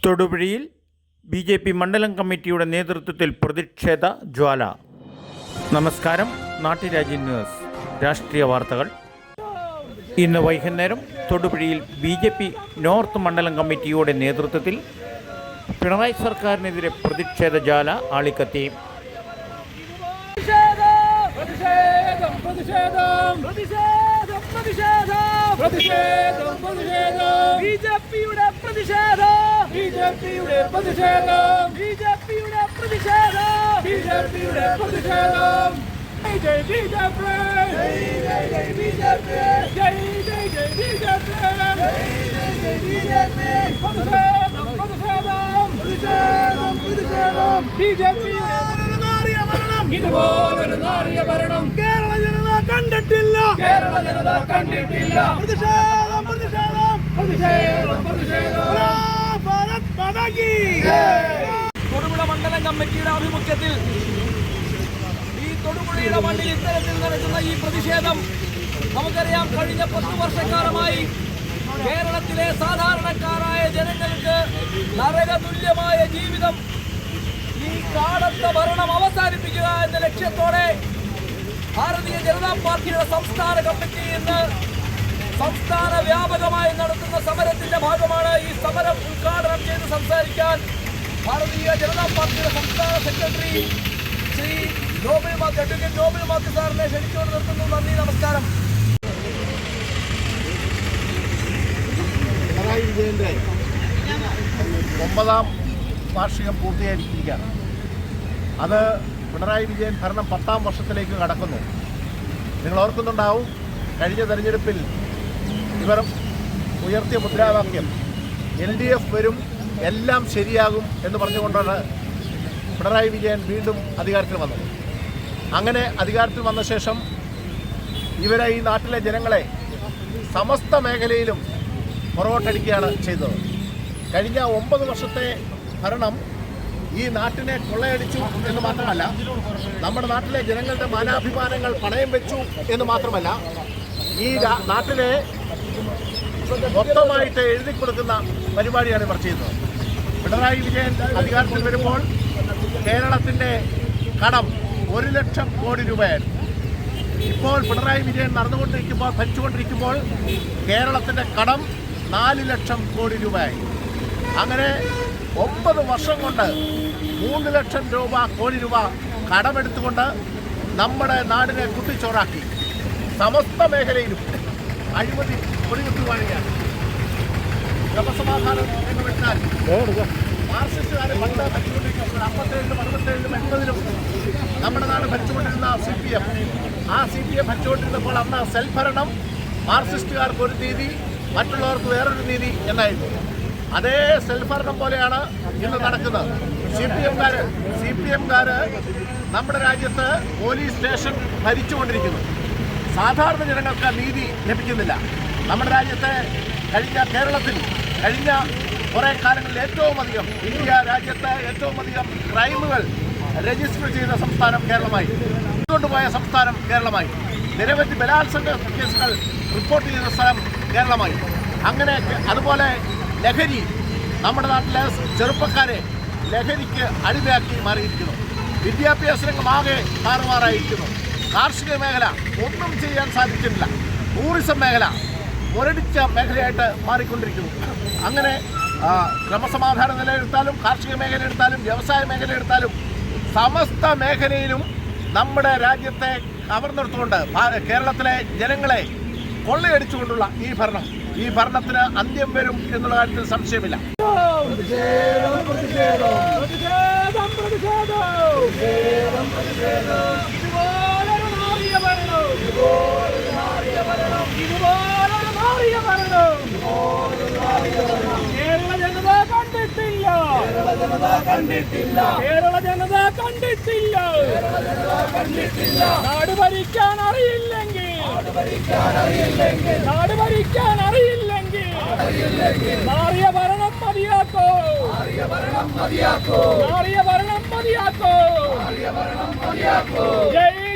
തൊടുപുഴയിൽ BJP മണ്ഡലം കമ്മിറ്റിയുടെ നേതൃത്വത്തിൽ പ്രതിഷേധ ജ്വാല. നമസ്കാരം. നാട്ടുരാജ്യം ന്യൂസ് രാഷ്ട്രീയ വാർത്തകൾ. ഇന്ന് വൈകുന്നേരം തൊടുപുഴയിൽ BJP നോർത്ത് മണ്ഡലം കമ്മിറ്റിയുടെ നേതൃത്വത്തിൽ പിണറായി സർക്കാരിനെതിരെ പ്രതിഷേധ ജ്വാല ആളിക്കത്തി. ഇതുപോലൊരു നാറിയ ഭരണം കേരള ജനത കണ്ടിട്ടില്ല. പ്രതിഷേധം തൊടുപുഴ മണ്ഡലം കമ്മിറ്റിയുടെ ആഭിമുഖ്യത്തിൽ ഈ തൊടുപുഴയുടെ മണ്ണിൽ ഇത്തരത്തിൽ നടക്കുന്ന ഈ പ്രതിഷേധം നമുക്കറിയാം. കഴിഞ്ഞ 10 വർഷക്കാലമായി കേരളത്തിലെ സാധാരണക്കാരായ ജനങ്ങൾക്ക് നരകതുല്യമായ ജീവിതം, ഈ കാടത്ത ഭരണം അവസാനിപ്പിക്കുക എന്ന ലക്ഷ്യത്തോടെ ഭാരതീയ ജനതാ പാർട്ടിയുടെ സംസ്ഥാന കമ്മിറ്റി ഇന്ന് സംസ്ഥാന വ്യാപകമായി നടത്തുന്ന സമരത്തിന്റെ ഭാഗമാണ്. ഈ സമരം ഉദ്ഘാടനം ചെയ്ത് സംസാരിക്കാൻ ഭാരതീയ ജനതാ പാർട്ടിയുടെ സംസ്ഥാന സെക്രട്ടറി ശ്രീ അഡ്വക്കേറ്റ് നോബിൾ മാത്യു സാറിനെ ക്ഷണിച്ചുകൊണ്ട് നിർത്തുന്നു. നന്ദി, നമസ്കാരം. പിണറായി വിജയന്റെ 9ാം വാർഷികം പൂർത്തിയായിരിക്കുകയാണ്. അത് പിണറായി വിജയൻ ഭരണം 10ാം വർഷത്തിലേക്ക് കടക്കുന്നു. നിങ്ങൾ ഓർക്കുന്നുണ്ടാവും, കഴിഞ്ഞ തെരഞ്ഞെടുപ്പിൽ ഇവർ ഉയർത്തിയ മുദ്രാവാക്യം LDF വരും, എല്ലാം ശരിയാകും എന്ന് പറഞ്ഞുകൊണ്ടാണ് പിണറായി വിജയൻ വീണ്ടും അധികാരത്തിൽ വന്നത്. അങ്ങനെ അധികാരത്തിൽ വന്ന ശേഷം ഇവരെ, ഈ നാട്ടിലെ ജനങ്ങളെ സമസ്ത മേഖലയിലും പുറകോട്ടടിക്കുകയാണ് ചെയ്തത്. കഴിഞ്ഞ 9 വർഷത്തെ ഭരണം ഈ നാട്ടിനെ കൊള്ളയടിച്ചു എന്ന് മാത്രമല്ല, നമ്മുടെ നാട്ടിലെ ജനങ്ങളുടെ മാനാഭിമാനങ്ങൾ പണയം വെച്ചു എന്ന് മാത്രമല്ല, ഈ നാട്ടിലെ മൊത്തമായിട്ട് എഴുതി കൊടുക്കുന്ന പരിപാടിയാണ് ഇവർ ചെയ്യുന്നത്. പിണറായി വിജയൻ അധികാരത്തിൽ വരുമ്പോൾ കേരളത്തിൻ്റെ കടം 1 ലക്ഷം കോടി രൂപയായിരുന്നു. ഇപ്പോൾ പിണറായി വിജയൻ ഭരിച്ചുകൊണ്ടിരിക്കുമ്പോൾ കേരളത്തിൻ്റെ കടം 4 ലക്ഷം കോടി രൂപയായി. അങ്ങനെ 9 വർഷം കൊണ്ട് 3 ലക്ഷം കോടി രൂപ കടമെടുത്തുകൊണ്ട് നമ്മുടെ നാടിനെ കുട്ടിച്ചോറാക്കി. സമസ്ത മേഖലയിലും അഴിമതി കൊടികുത്തുവാനാണ്. ക്രമസമാധാനം എന്ന് വെച്ചാൽ മാർക്സിസ്റ്റുകാരെ പണ്ട് ഭരിച്ചുകൊണ്ടിരിക്കുമ്പോൾ 57, 67, 80 നമ്മുടെ നാട് ഭരിച്ചുകൊണ്ടിരുന്ന CPM, ആ CPM ഭരിച്ചുകൊണ്ടിരുന്നപ്പോൾ അന്ന് സെൽഭരണം, മാർക്സിസ്റ്റുകാർക്ക് ഒരു നീതി, മറ്റുള്ളവർക്ക് വേറൊരു നീതി എന്നായിരുന്നു. അതേ സെൽഭരണം പോലെയാണ് ഇന്ന് നടക്കുന്നത്. CPM-കാര് നമ്മുടെ രാജ്യത്ത് പോലീസ് സ്റ്റേഷൻ ഭരിച്ചുകൊണ്ടിരിക്കുന്നു. സാധാരണ ജനങ്ങൾക്ക് നീതി ലഭിക്കുന്നില്ല. നമ്മുടെ രാജ്യത്തെ കേരളത്തിൽ കഴിഞ്ഞ കുറേ കാലങ്ങളിൽ ഇന്ത്യ രാജ്യത്ത് ഏറ്റവും അധികം ക്രൈമുകൾ രജിസ്റ്റർ ചെയ്ത സംസ്ഥാനം കേരളമായി, കൊണ്ടുപോയ സംസ്ഥാനം കേരളമായി, നിരവധി ബലാത്സംഗ കേസുകൾ റിപ്പോർട്ട് ചെയ്ത സ്ഥലം കേരളമായി. അങ്ങനെ അതുപോലെ ലഹരി, നമ്മുടെ നാട്ടിലെ ചെറുപ്പക്കാരെ ലഹരിക്ക് അടിമയാക്കി മാറിയിരിക്കുന്നു. വിദ്യാഭ്യാസ രംഗം ആകെ താറുമാറായിരിക്കുന്നു. കാർഷിക മേഖല ഒന്നും ചെയ്യാൻ സാധിക്കുന്നില്ല. ടൂറിസം മേഖല മുരടിച്ച മേഖലയായിട്ട് മാറിക്കൊണ്ടിരിക്കുന്നു. അങ്ങനെ ക്രമസമാധാന നില എടുത്താലും, കാർഷിക മേഖല എടുത്താലും, വ്യവസായ മേഖല എടുത്താലും, സമസ്ത മേഖലയിലും നമ്മുടെ രാജ്യത്തെ കവർന്നെടുത്തുകൊണ്ട് കേരളത്തിലെ ജനങ്ങളെ കൊള്ളയടിച്ചുകൊണ്ടുള്ള ഈ ഭരണത്തിന് അന്ത്യം വരും എന്നുള്ള കാര്യത്തിൽ സംശയമില്ല. കേരള ജനത കണ്ടിട്ടില്ല. നാട് ഭരിക്കാൻ അറിയില്ലെങ്കിൽ, നാറിയ ഭരണം മതിയാക്കോ. ജയ്